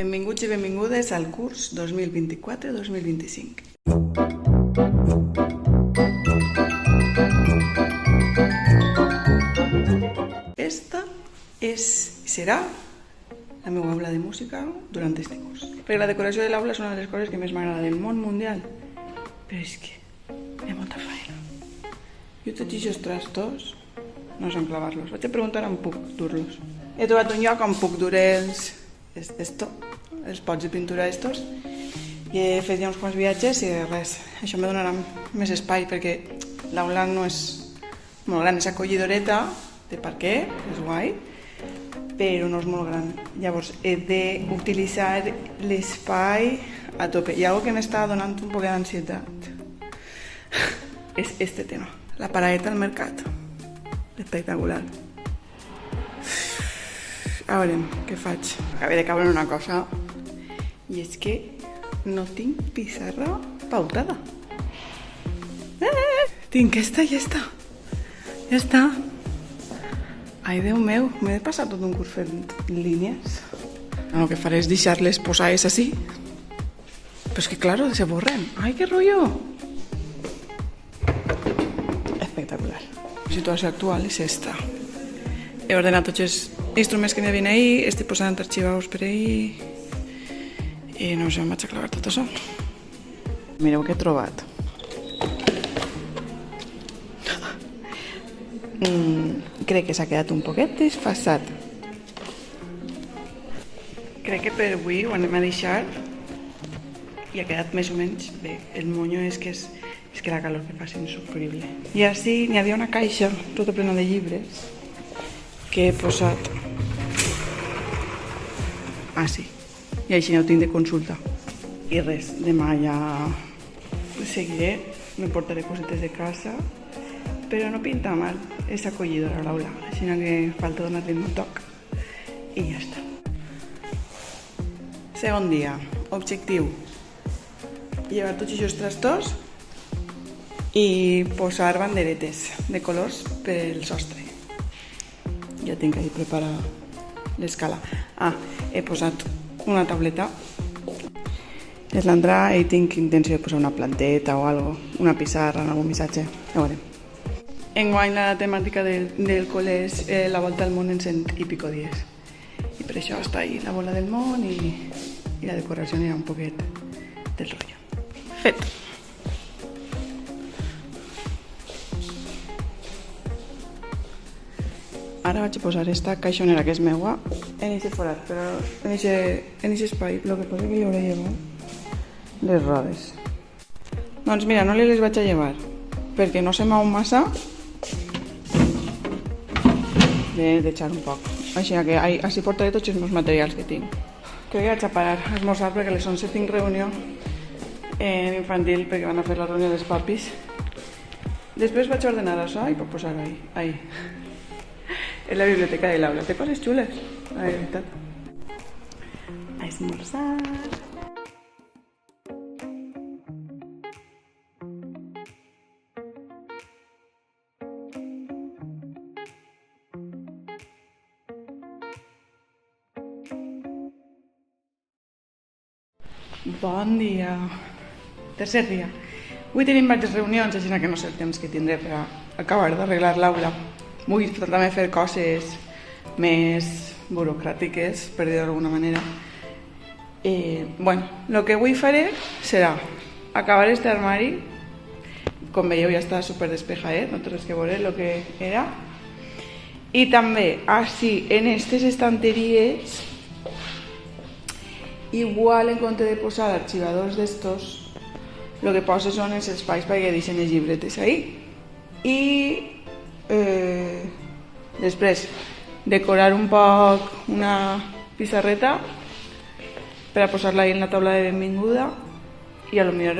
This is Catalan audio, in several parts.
Benvinguts i benvingudes al curs 2024-2025. Esta serà la meva aula de música durant este curs. Perquè la decoració de l'aula és una de les coses que més m'agrada del món mundial. Però és que hi ha molta feina. Jo tots aquests trastos no sé on clavar-los. Vaig a preguntar on puc dur-los. He trobat un lloc on puc dur els pots de pintura estos, i he fet ja uns quants viatges i res, això me donarà més espai perquè l'aula no és molt gran, és acollidoreta de parquet, és guai, però no és molt gran. Llavors he d'utilitzar l'espai a tope. Hi ha algo que m'està donant un poc d'ansietat. És este tema, la paradeta al mercat. Espectacular. A veure què faig. Acabé de caure en una cosa, i és que no tinc pissarra pautada. Tinc esta i esta. Ja està. Ai, Déu meu, m'he de passar tot un curs fent línies. El que faré és deixar-les posades així. Però és que, claro, se borren. Ai, que rotllo. Espectacular. La situació actual és esta. He ordenat tots els instruments que n'hi havia ahir, estic posant arxivaus per ahir i no sé on vaig a clavar tot això. Mireu què he trobat. Crec que s'ha quedat un poquet desfasat. Crec que per avui ho anem a deixar i ha quedat més o menys bé. El monyo és que la calor que fa és insufrible. I així n'hi havia una caixa tota plena de llibres que he posat així, i així no ho tinc de consulta. I res, demà ja seguiré, me portaré cosetes de casa, però no pinta mal, és acollidora l'aula, així que falta donar-li un toc i ja està. Segon dia, objectiu, llevar tots aquests trastos i posar banderetes de colors pel sostre. Ja tinc ahí preparada l'escala. He posat una tauleta. És l'entrada i tinc intenció de posar una planteta o algo, una pissarra, algun missatge. Ja veurem. Enguany la temàtica del col·le és la volta al món en 100 i pico dies. I per això està ahí la bola del món i la decoració anirà un poquet del rotllo. Fet! Ara vaig a posar esta caixonera que és meua en aquest forat, però en aquest espai. El que passa que li hauré llevat les rodes. Doncs mira, no les vaig a llevar perquè no se mou massa. He d'eixar un poc. Així que així portaré tots els meus materials que tinc. Crec que vaig a parar a esmorzar perquè a les 11 tinc reunió en infantil perquè van a fer la reunió dels papis. Després vaig a ordenar això i puc posar ahí. És la biblioteca de l'aula. Té coses xules, la veritat. A esmorzar. Bon dia. Tercer dia. Avui tenim diverses reunions, així que no sé el temps que tindré per acabar d'arreglar l'aula. Vull també fer coses més burocràtiques, per dir-ho d'alguna manera. Bueno, el que avui faré serà acabar aquest armari. Com veieu ja està super despejadet, no té res que veure el que era. I també, així, en aquestes estanteries, igual en compte de posar arxivadors d'estos, el que poso són els espais perquè deixen les llibretes ahí. I després decorar un poc una pissarreta per a posar-la ahí en la taula de benvinguda i potser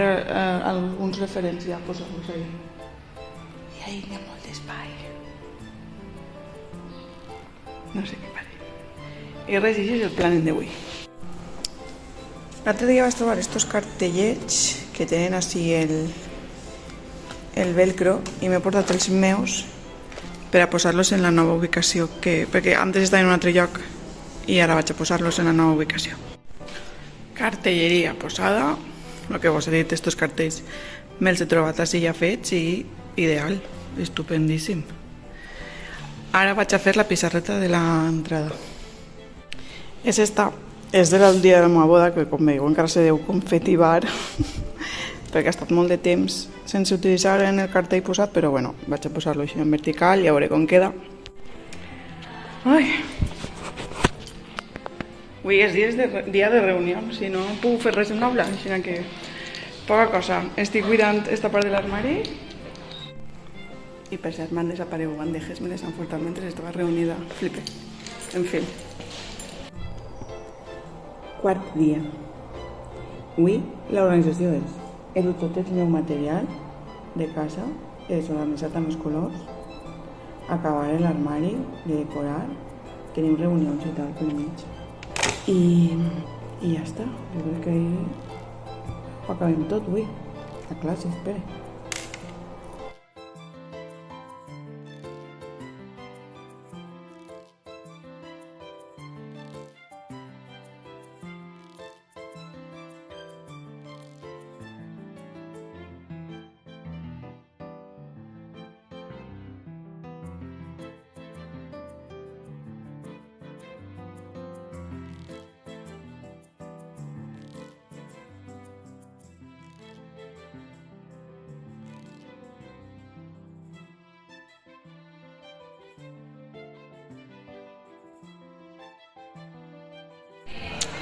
alguns referents ja posar-los ahí. I ahí hi ha molt d'espai. No sé què faré. I res, això és el plan d'avui. L'altre dia vaig trobar estos cartellets que tenen així el velcro i m'he portat els meus per a posar-los en la nova ubicació, perquè antes estava en un altre lloc i ara vaig a posar-los en la nova ubicació. Cartelleria posada. El que vos he dit, estos cartells me'ls he trobat així ja fets i ideal, estupendíssim. Ara vaig a fer la pissarreta de l'entrada. És esta, és del dia de la meva boda, que com veieu encara se deu confetivar, perquè ha estat molt de temps sense utilitzar en el cartell posat, però bueno, vaig a posar-lo així en vertical i a veure com queda. Ai! Avui és dia de reunions, si no puc fer res en l'aula, així que poca cosa. Estic cuidant esta part de l'armari i per cert m'han desaparegut bandejes, me les han furtat mentre estava reunida. Flipe. En fi. Quart dia. Avui l'organització és: he dut tot el meu material de casa, he desorganitzat amb els colors, acabar l'armari, de decorar, tenim reunions i tal pel mig. I ja està. Jo crec que ho acabem tot avui. A classe, espera.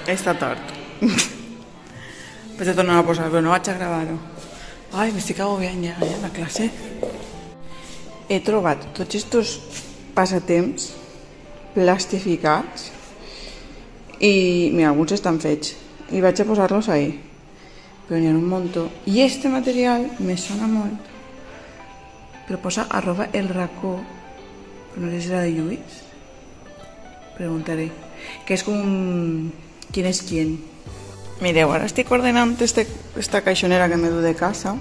Està tort. Vaig a tornar a posar, però no vaig a gravar-ho. Ai, m'estic agobiant ja, la classe. He trobat tots estos passatemps plastificats i, mira, alguns estan fets. I vaig a posar-los ahí. Però n'hi ha un muntó. I este material me sona molt. Però posa @elracó. Però no sé si era de Lluís. Preguntaré. Que és com ¿quién es quién? Mireu, ara estic ordenant esta caixonera que m'he dut de casa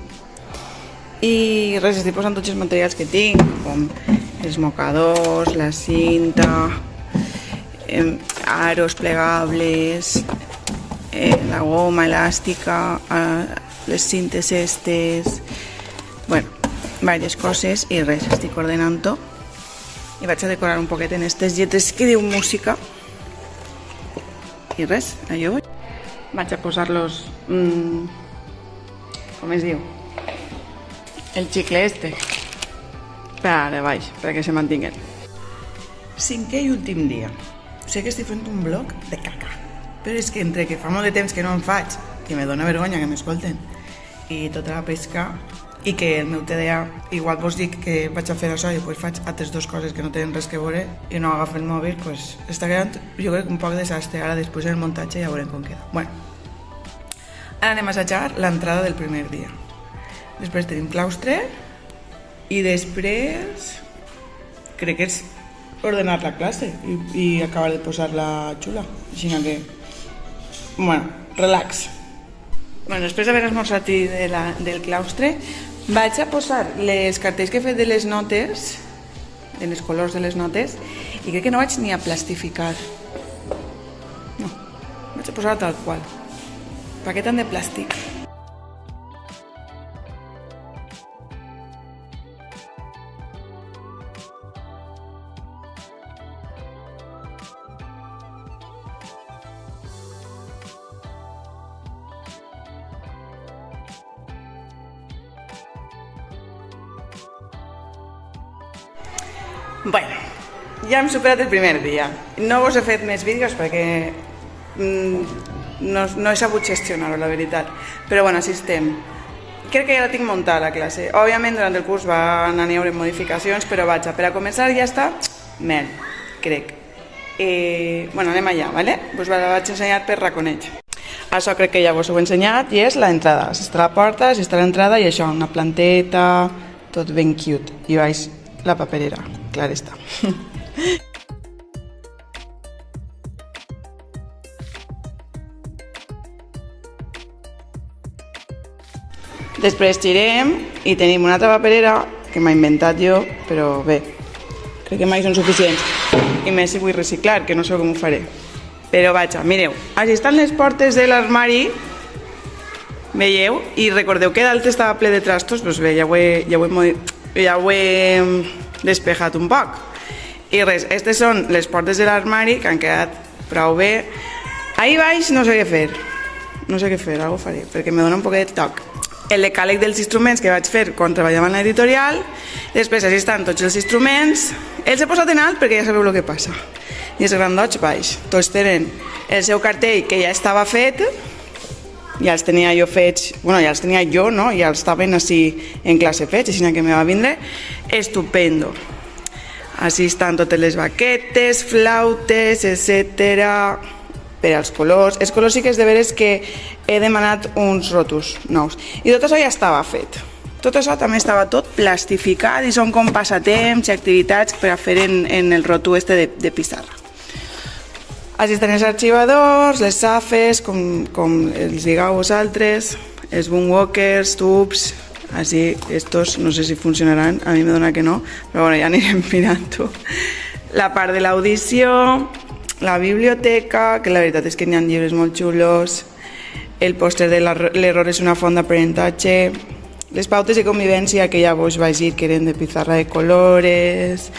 i res, estic posant tots els materials que tinc, com els mocadors, la cinta, aros plegables, la goma elàstica, les cintes estes, bueno, diverses coses i res, estic ordenant-ho i vaig a decorar un poquet en aquestes lletres que diu música. I res, allò vull. Vaig a posar-los... com es diu? El xicle este. Per ara baix, perquè se mantinguen. 5è i últim dia. Sé que estic fent un vlog de caca, però és que entre que fa molt de temps que no en faig, que me dóna vergonya que m'escolten, i tota la pesca, i que el meu TDA, igual vos dic que vaig a fer això i després faig altres dues coses que no tenen res que veure i no agafo el mòbil, doncs està quedant, jo crec, un poc desastre. Ara després del muntatge ja veurem com queda. Bueno, ara anem a assajar l'entrada del primer dia. Després tenim claustre i després crec que és ordenar la classe i acabar de posar-la xula. Així que, bueno, relax. Bueno, després d'haver esmorzat del claustre, vaig a posar les cartells que he fet de les notes, de les colors de les notes, i crec que no vaig ni a plastificar. No, vaig a posar tal qual. Per què tant de plàstic? Bueno, ja hem superat el primer dia. No vos he fet més vídeos perquè no he sabut gestionar-ho, la veritat. Però bueno, així estem. Crec que ja la tinc muntada, la classe. Òbviament, durant el curs van anar-hi haver modificacions, però vaja, per a començar ja està mel, crec. Bueno, anem allà, ¿vale? Us la vaig ensenyar per raconeig. Això crec que ja vos ho he ensenyat i és l'entrada. Si està la porta, si està l'entrada i això, una planteta, tot ben cute. I baix la paperera, clar està. Després girem i tenim una altra paperera que m'ha inventat jo, però bé, crec que mai són suficients. I més si vull reciclar, que no sé com ho faré. Però vaja, mireu, així estan les portes de l'armari, veieu? I recordeu que dalt estava ple de trastos, doncs bé, ja ho he despejat un poc. I res, aquestes són les portes de l'armari que han quedat prou bé. Ahí baix no sé què fer, algo faré, perquè me dona un poquet de toc. El decàleg dels instruments que vaig fer quan treballava en l'editorial, després així estan tots els instruments, els he posat en alt perquè ja sabeu el que passa. I els grandots baix, tots tenen el seu cartell que ja estava fet, ja els tenia jo fets, bueno, ja els tenia jo, no? Ja els estaven així en classe fets, així que me va vindre estupendo. Així estan totes les baquetes, flautes, etcètera, per als colors. Els colors sí que és de veres que he demanat uns rotus nous. I tot això ja estava fet. Tot això també estava tot plastificat i són com passatemps i activitats per a fer en el rotu este de pissarra. Així estan els arxivadors, les safes, com els digueu vosaltres, els boomwalkers, tubs, així, estos no sé si funcionaran, a mi me dona que no, però bueno, ja anirem mirant-ho. La part de l'audició, la biblioteca, que la veritat és que n'hi ha llibres molt xulos, el pòster de l'error és una font d'aprenentatge, les pautes de convivència que ja vos vaig dir que eren de pizarra de colores,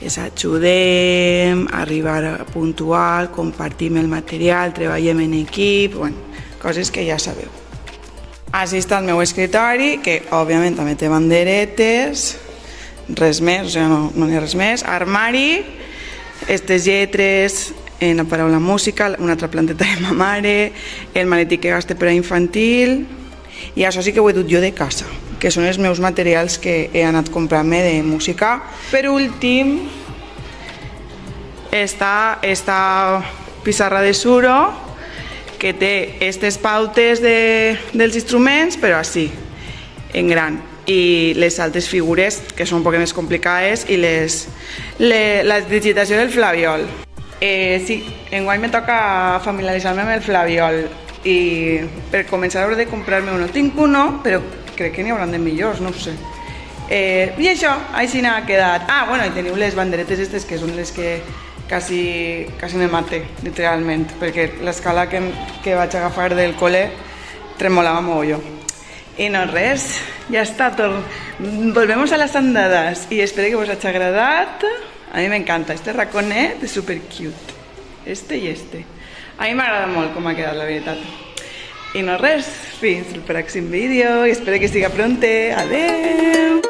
es ajudem, arribar a puntual, compartim el material, treballem en equip, bueno, coses que ja sabeu. Així està el meu escritori, que òbviament també té banderetes, res més, o sigui, no n'hi ha res més, armari, aquestes lletres, en la paraula música, una altra planteta de ma mare, el maletí que gaste per a infantil, i això sí que ho he dut jo de casa, que són els meus materials que he anat comprant-me de música. Per últim, esta pissarra de suro, que té aquestes pautes dels instruments, però així, en gran. I les altres figures, que són un poc més complicades, i la digitació del flabiol. Sí, enguany me toca familiaritzar-me amb el flabiol i per començar hauré de comprar-me uno. Tinc uno, però crec que n'hi hauran de millors, no ho sé. I això, així n'ha quedat. Ah, bueno, i teniu les banderetes aquestes, que són les que quasi me mate, literalment, perquè l'escala que vaig agafar del col·le tremolava mogolló. I no res, ja està tot. Volvemos a las andadas y espero que vos haya agradat. A mi m'encanta, este raconet és super cute, este i este. A mi m'agrada molt com ha quedat, la veritat. I no res, fins al pròxim vídeo i espero que siga pronte. Adeu!